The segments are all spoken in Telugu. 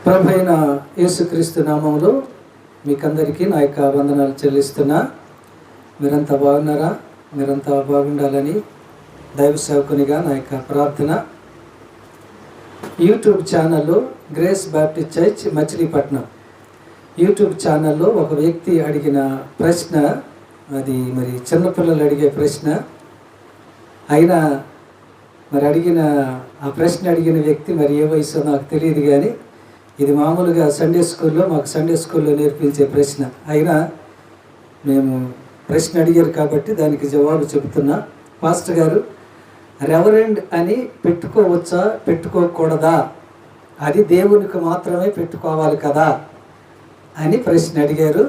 ప్రభు అయిన యేసుక్రీస్తు నామములో మీకందరికీ నా యొక్క వందనాలు చెల్లిస్తున్నా. మీరంతా బాగున్నారా? మీరంతా బాగుండాలని దైవ సేవకునిగా నా యొక్క ప్రార్థన. యూట్యూబ్ ఛానల్లో grace Baptist church Machilipatnam YouTube ఛానల్లో ఒక వ్యక్తి అడిగిన ప్రశ్న, అది మరి చిన్నపిల్లలు అడిగే ప్రశ్న. అయినా మరి ఆ ప్రశ్న అడిగిన వ్యక్తి మరి ఏ వయసు నాకు తెలియదు, కానీ ఇది మామూలుగా మాకు సండే స్కూల్లో నేర్పించే ప్రశ్న. అయినా మేము ప్రశ్న అడిగారు కాబట్టి దానికి జవాబు చెబుతున్నా. పాస్టర్ గారు, రెవరెండ్ అని పెట్టుకోవచ్చా, పెట్టుకోకూడదా? అది దేవునికి మాత్రమే పెట్టుకోవాలి కదా అని ప్రశ్న అడిగారు.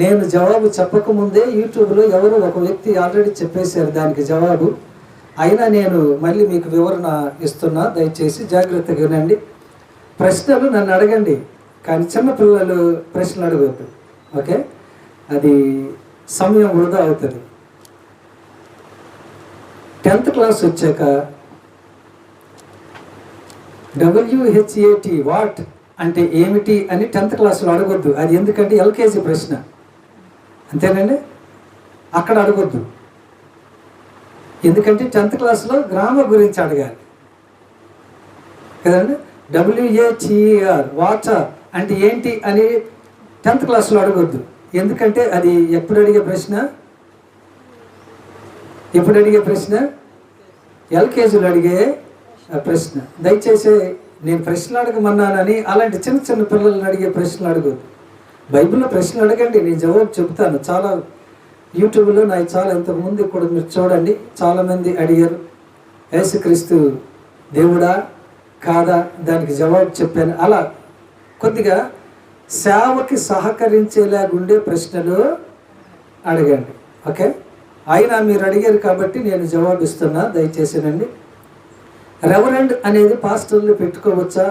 నేను జవాబు చెప్పకముందే యూట్యూబ్లో ఎవరో ఒక వ్యక్తి ఆల్రెడీ చెప్పేశారు దానికి జవాబు. అయినా నేను మళ్ళీ మీకు వివరణ ఇస్తున్నా, దయచేసి జాగ్రత్తగా వినండి. ప్రశ్నలు నన్ను అడగండి, కానీ చిన్నపిల్లలు ప్రశ్నలు అడగవద్దు, ఓకే? అది సమయం వృధా అవుతుంది. 10th క్లాస్ వచ్చాక WHAT వాట్ అంటే ఏమిటి అని 10th క్లాస్లో అడగొద్దు. అది ఎందుకంటే LKG ప్రశ్న, అంతేనండి? అక్కడ అడగొద్దు, ఎందుకంటే 10th క్లాస్లో గ్రామర్ గురించి అడగాలి కదండి. WATER వాటర్ అంటే ఏంటి అని 10th క్లాస్లో అడగొద్దు, ఎందుకంటే అది ఎప్పుడు అడిగే ప్రశ్న LKGలో అడిగే ప్రశ్న. దయచేసి నేను ప్రశ్నలు అడగమన్నానని అలాంటి చిన్న చిన్న పిల్లల్ని అడిగే ప్రశ్నలు అడగొద్దు. బైబిల్లో ప్రశ్నలు అడగండి, నేను జవాబు చెబుతాను. చాలా యూట్యూబ్లో నాకు చాలా ఇంతకుముందు కూడా మీరు చూడండి, చాలామంది అడిగారు, యేసుక్రీస్తు దేవుడా కాదా, దానికి జవాబు చెప్పాను. అలా కొద్దిగా సేవకి సహకరించేలాగుండే ప్రశ్నలు అడగండి, ఓకే? అయినా మీరు అడిగారు కాబట్టి నేను జవాబిస్తున్నా, దయచేసినండి. రెవరెండ్ అనేది పాస్టర్లు పెట్టుకోవచ్చా,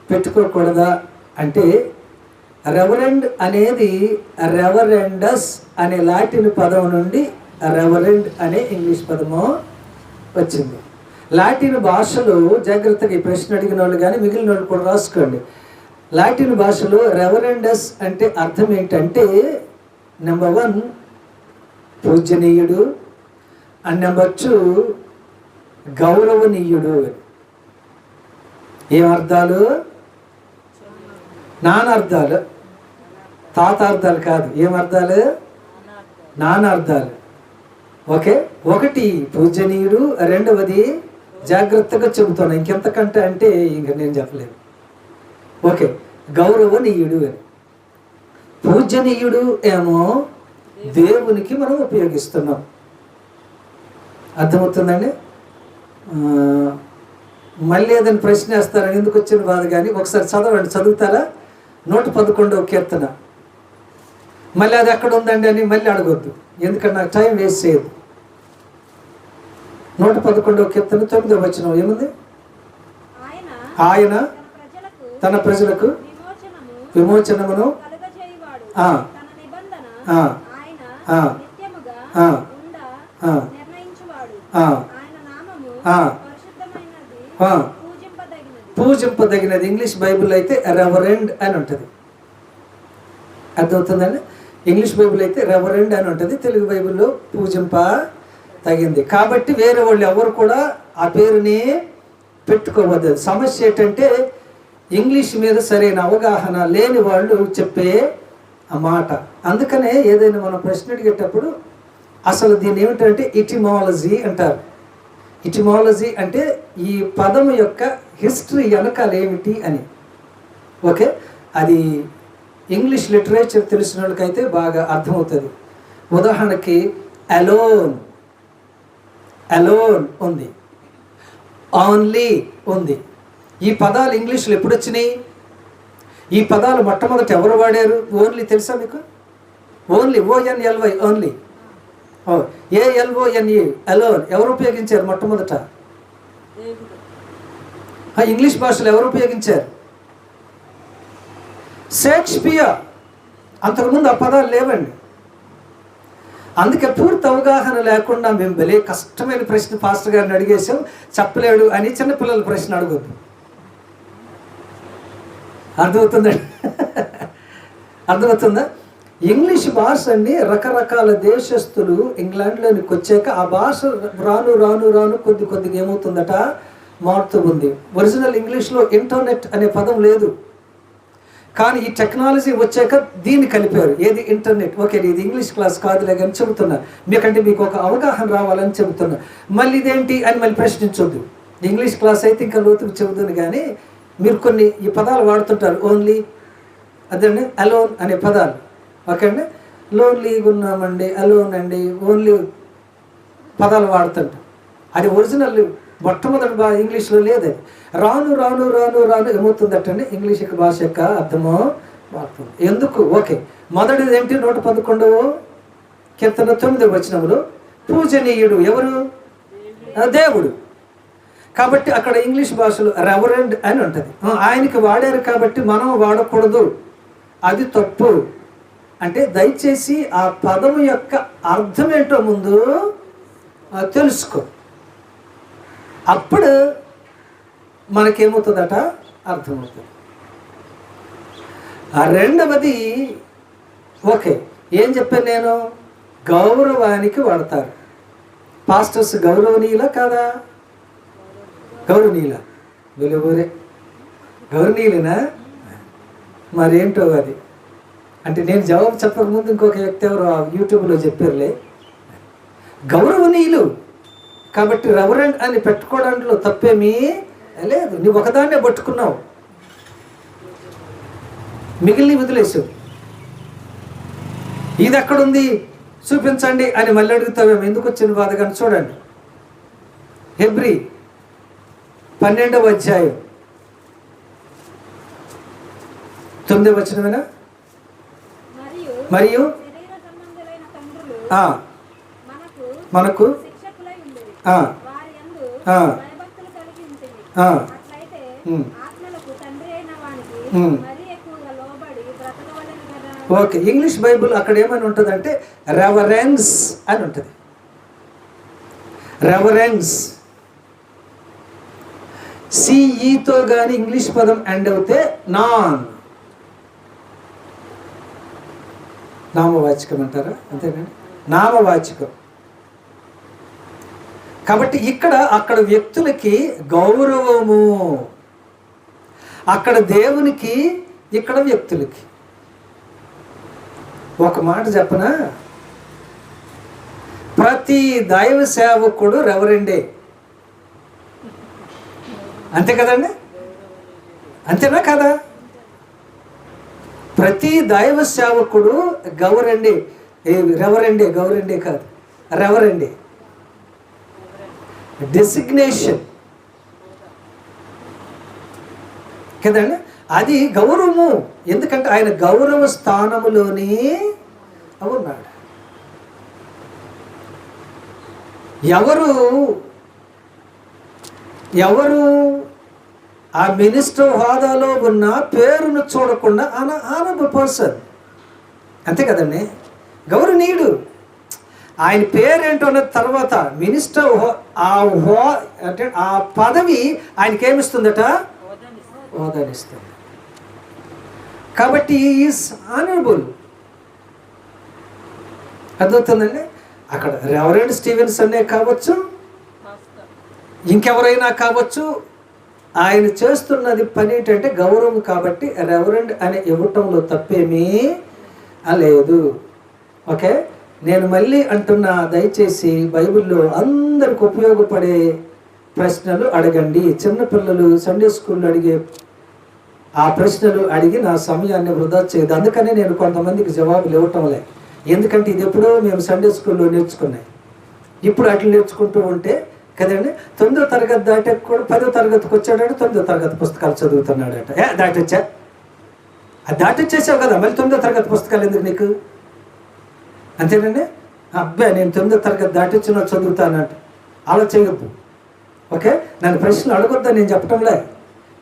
పెట్టుకోకూడదా అంటే, రెవరెండ్ అనేది రెవరెండస్ అనే లాటిన్ పదం నుండి రెవరెండ్ అనే ఇంగ్లీష్ పదము వచ్చింది. లాటిన్ భాషలో, జాగ్రత్తగా ఈ ప్రశ్న అడిగిన వాళ్ళు కానీ మిగిలిన వాళ్ళు కూడా రాసుకోండి. లాటిన్ భాషలో రెవరెండస్ అంటే అర్థం ఏంటంటే, నెంబర్ 1 పూజనీయుడు, అండ్ నెంబర్ 2 గౌరవనీయుడు. ఏం అర్థాలు? నానార్థాలు, తాతార్థాలు కాదు. ఏం అర్థాలు? నానార్థాలు, ఓకే? 1 పూజనీయుడు, 2వది జాగ్రత్తగా చెబుతాను, ఇంకెంతకంటే అంటే ఇంక నేను చెప్పలేను, ఓకే? గౌరవనీయుడు అని. పూజనీయుడు ఏమో దేవునికి మనం ఉపయోగిస్తున్నాం, అర్థమవుతుందండి? మళ్ళీ ఏదైనా ప్రశ్న వేస్తారని ఎందుకు వచ్చిన బాధ, కానీ ఒకసారి చదవండి, చదువుతారా? 111వ కీర్తన. మళ్ళీ అది ఎక్కడ ఉందండి అని మళ్ళీ అడగొద్దు, ఎందుకంటే నాకు టైం వేస్ట్ చేయదు. 111వ కీర్తన 9వ వచనం ఏముంది? ఆయన తన ప్రజలకు విమోచనమును పూజింపదగినది. ఇంగ్లీష్ బైబిల్ అయితే రెవరెండ్ అని ఉంటుంది, అర్థమవుతుందండి? ఇంగ్లీష్ బైబిల్ అయితే రెవరెండ్ అని ఉంటుంది, తెలుగు బైబిల్లో పూజింపదగింది. కాబట్టి వేరే వాళ్ళు ఎవరు కూడా ఆ పేరుని పెట్టుకోవద్దు. సమస్య ఏంటంటే, ఇంగ్లీష్ మీద సరైన అవగాహన లేని వాళ్ళు చెప్పే ఆ మాట. అందుకనే ఏదైనా మనం ప్రశ్న అడిగేటప్పుడు అసలు దీన్ని ఏమిటంటే ఇటిమాలజీ అంటారు. ఇటిమాలజీ అంటే ఈ పదం యొక్క హిస్టరీ వెనకాల ఏమిటి అని, ఓకే? అది ఇంగ్లీష్ లిటరేచర్ తెలిసిన వాళ్ళకైతే బాగా అర్థమవుతుంది. ఉదాహరణకి అలోన్ ఉంది, ఓన్లీ ఉంది. ఈ పదాలు ఇంగ్లీష్లో ఎప్పుడు వచ్చినాయి? ఈ పదాలు మొట్టమొదటి ఎవరు వాడారు? ఓన్లీ తెలుసా మీకు? Only, ONLY, only. ALONE alone ఎవరు ఉపయోగించారు మొట్టమొదట? ఇంగ్లీష్ భాషలో ఎవరు ఉపయోగించారు? షేక్స్పియర్. అంతకుముందు ఆ పదాలు లేవండి. అందుకే పూర్తి అవగాహన లేకుండా మేము భలే కష్టమైన ప్రశ్న పాస్టర్ గారిని అడిగేసాం, చెప్పలేడు అని చిన్నపిల్లల ప్రశ్న అడగొద్దు. అర్థమవుతుందండి? అర్థమవుతుందా? ఇంగ్లీష్ భాష అండి రకరకాల దేశస్తులు ఇంగ్లాండ్లోనికి వచ్చాక ఆ భాష రాను రాను రాను కొద్దిగా ఏమవుతుందట, మారుతూ ఉంది. ఒరిజినల్ ఇంగ్లీష్లో ఇంటర్నెట్ అనే పదం లేదు, కానీ ఈ టెక్నాలజీ వచ్చాక దీన్ని కలిపారు. ఏది? ఇంటర్నెట్. ఓకే, ఇది ఇంగ్లీష్ క్లాస్ కాదులే కానీ చెబుతున్నా మీకంటే మీకు ఒక అవగాహన రావాలని చెబుతున్నా. మళ్ళీ ఇదేంటి అని మళ్ళీ ప్రశ్నించొద్దు. ఇంగ్లీష్ క్లాస్ అయితే ఇంకా లోతుకు చెబుతుంది, కానీ మీరు కొన్ని ఈ పదాలు వాడుతుంటారు. ఓన్లీ, అదండి అలోన్ అనే పదాలు. ఓకే అండి, లోన్లీగా ఉన్నామండి, అలోన్ అండి, ఓన్లీ పదాలు వాడుతుంటాం. అది ఒరిజినల్ మొట్టమొదటి ఇంగ్లీష్లో లేదు. రాను రాను రాను రాను ఏమవుతుందటండి, ఇంగ్లీష్ భాష యొక్క అర్థమో మారుతుంది. ఎందుకు? ఓకే, మొదటిది ఏంటి? 111 కీర్తన 9వ వచనంలో పూజనీయుడు ఎవరు? దేవుడు. కాబట్టి అక్కడ ఇంగ్లీష్ భాషలో రెవరెండ్ అని ఉంటుంది. ఆయనకి వాడారు కాబట్టి మనం వాడకూడదు, అది తప్పు. అంటే దయచేసి ఆ పదం యొక్క అర్థం ఏంటో ముందు తెలుసుకో, అప్పుడు మనకేమవుతుందట, అర్థమవుతుంది. రెండవది, ఓకే ఏం చెప్పాను నేను, గౌరవానికి వాడతారు. పాస్టర్స్ గౌరవనీయుల కాదా? గౌరవనీయుల వెలువరే గౌరవనీయులేనా? మరేంటో అది. అంటే నేను జవాబు చెప్పకముందు ఇంకొక వ్యక్తి ఎవరు యూట్యూబ్లో చెప్పారులే, గౌరవనీయులు కాబట్టి రెవరెండ్ అని పెట్టుకోవడంలో తప్పేమీ లేదు. నువ్వు ఒకదాన్నే పట్టుకున్నావు, మిగిలిన వదిలేసావు. ఇది ఎక్కడుంది చూపించండి అని మళ్ళీ అడుగుతావేమో, ఎందుకు వచ్చిన బాధ. కానీ చూడండి, హెబ్రీ 12వ అధ్యాయం 9వ వచనమేనా? మరియు మనకు ఓకే, ఇంగ్లీష్ బైబుల్ అక్కడ ఏమని ఉంటుందంటే రెవరెన్స్ అని ఉంటుంది. రెవరెన్స్ సిఈతో కానీ ఇంగ్లీష్ పదం ఎండ్ అవుతే నామవాచకం అంటారా? అంతేనండి, నామవాచకం. కాబట్టి అక్కడ వ్యక్తులకి గౌరవము, అక్కడ దేవునికి, ఇక్కడ వ్యక్తులకి. ఒక మాట చెప్పనా, ప్రతి దైవ సేవకుడు రెవరెండే, అంతే కదండి? అంతేనా కదా? ప్రతి దైవ సేవకుడు రెవరెండే కాదు, రెవరెండే డెసిగ్నేషన్ కదండి. అది గౌరవము, ఎందుకంటే ఆయన గౌరవ స్థానములోనే ఉన్నాడు. ఎవరు ఆ మినిస్టర్ హోదాలో ఉన్న పేరును చూడకుండా ఆనబుల్ పర్సన్, అంతే కదండి, గౌరవనీయుడు. ఆయన పేరేంటో అన్న తర్వాత మినిస్టర్ అంటే ఆ పదవి ఆయనకి ఏమిస్తుందట, హోదానిస్తుంది. కాబట్టి ఈజ్ ఆనరబుల్. అర్థమవుతుందండి? అక్కడ రెవరెండ్ స్టీవెన్స్ అనే కావచ్చు, ఇంకెవరైనా కావచ్చు, ఆయన చేస్తున్నది పని ఏంటంటే గౌరవం. కాబట్టి రెవరెండ్ అని ఇవ్వటంలో తప్పేమీ లేదు. ఓకే, నేను మళ్ళీ అంటున్నా, దయచేసి బైబిల్లో అందరికి ఉపయోగపడే ప్రశ్నలు అడగండి. చిన్నపిల్లలు సండే స్కూల్లో అడిగే ఆ ప్రశ్నలు అడిగి నా సమయాన్ని వృధా చేయదు. అందుకనే నేను కొంతమందికి జవాబులు ఇవ్వటంలే, ఎందుకంటే ఇది ఎప్పుడో మేము సండే స్కూల్లో నేర్చుకున్నాయి. ఇప్పుడు అట్లా నేర్చుకుంటూ ఉంటే కదండి, 9వ తరగతి దాటే కూడా 10వ తరగతికి వచ్చాడంటే 9వ తరగతి పుస్తకాలు చదువుతున్నాడట. దాటొచ్చేసావు కదా, మళ్ళీ 9వ తరగతి పుస్తకాలు ఎందుకు నీకు? అంతేనండి. అబ్బాయి నేను 9వ తరగతి దాటొచ్చినా చదువుతానంట. అలా చేయొద్దు. ఓకే, నన్ను ప్రశ్నలు అడగొద్దని నేను చెప్పటంలే,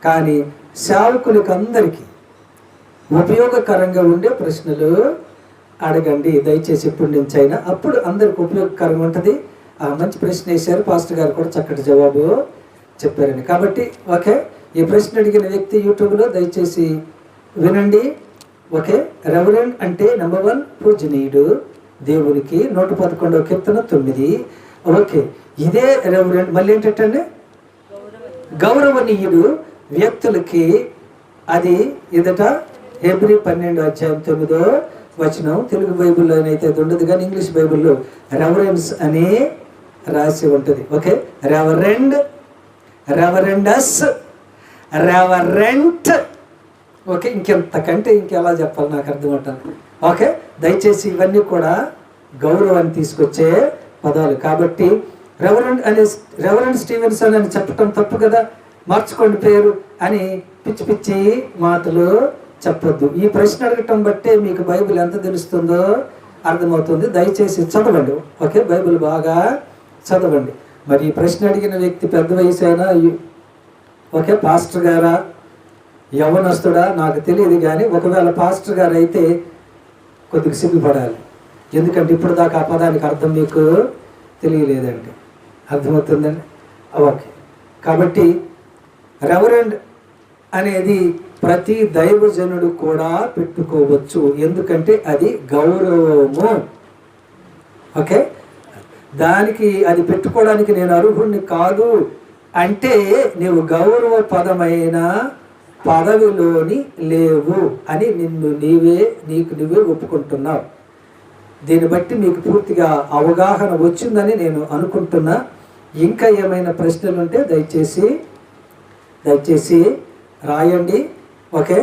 కానీ సేవకులకు అందరికీ ఉపయోగకరంగా ఉండే ప్రశ్నలు అడగండి దయచేసి ఇప్పటి నుంచి అయినా. అప్పుడు అందరికి ఉపయోగకరంగా ఉంటుంది. మంచి ప్రశ్న వేశారు, పాస్టర్ గారు కూడా చక్కటి జవాబు చెప్పారండి. కాబట్టి ఓకే, ఈ ప్రశ్న అడిగిన వ్యక్తి యూట్యూబ్లో దయచేసి వినండి. ఓకే, రెవరెండ్ అంటే నెంబర్ 1 పూజనీయుడు దేవునికి. 111వ కీర్తన 9. ఓకే, ఇదే రెవరెండ్ మళ్ళీ ఏంటంటే గౌరవనీయుడు వ్యక్తులకి. అది ఎదుట హెబ్రీ 12:9 తెలుగు బైబిల్లోనైతే అది ఉండదు, కానీ ఇంగ్లీష్ బైబిల్లో రెవరెన్స్ అని రాసి ఉంటుంది. Okay, reverend, reverends, reverent. Okay, ఇంకెంతకంటే ఇంకెలా చెప్పాలి నాకు అర్థమవుతాను. ఓకే, దయచేసి ఇవన్నీ కూడా గౌరవాన్ని తీసుకొచ్చే పదాలు. కాబట్టి రెవరెండ్ స్టీవెన్సన్ అని చెప్పటం తప్పు కదా, మార్చుకోండి పేరు అని పిచ్చి పిచ్చి మాటలు చెప్పొద్దు. ఈ ప్రశ్న అడగటం బట్టే మీకు బైబిల్ ఎంత తెలుస్తుందో అర్థమవుతుంది. దయచేసి చదవండి. ఓకే, బైబిల్ బాగా చదవండి. మరి ఈ ప్రశ్న అడిగిన వ్యక్తి పెద్ద వయసు అయినా, ఓకే, పాస్టర్ గారా యవనస్తుడా నాకు తెలియదు, కానీ ఒకవేళ పాస్టర్ గారు అయితే కొద్దిగా సిగ్గుపడాలి. ఎందుకంటే ఇప్పుడు దాకా ఆ పదానికి అర్థం మీకు తెలియలేదండి. అర్థమవుతుందండి? ఓకే, కాబట్టి రెవరెండ్ అనేది ప్రతి దైవజనుడు కూడా పెట్టుకోవచ్చు, ఎందుకంటే అది గౌరవము. ఓకే, దానికి అది పెట్టుకోవడానికి నేను అర్హుడిని కాదు అంటే నీవు గౌరవపదమైన పదవిలోని లేవు అని నీకు నువ్వే ఒప్పుకుంటున్నావు. దీన్ని బట్టి మీకు పూర్తిగా అవగాహన వచ్చిందని నేను అనుకుంటున్నా. ఇంకా ఏమైనా ప్రశ్నలు ఉంటే దయచేసి రాయండి. ఓకే,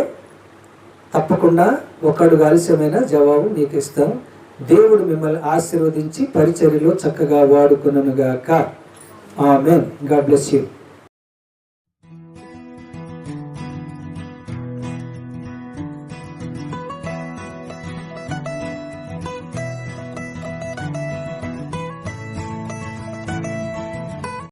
తప్పకుండా ఒక్కడు ఆలస్యమైన జవాబు మీకు ఇస్తాం. దేవుడు మిమ్మల్ని ఆశీర్వదించి పరిచర్యలో చక్కగా వాడుకుననుగాక. ఆమేన్. God bless you.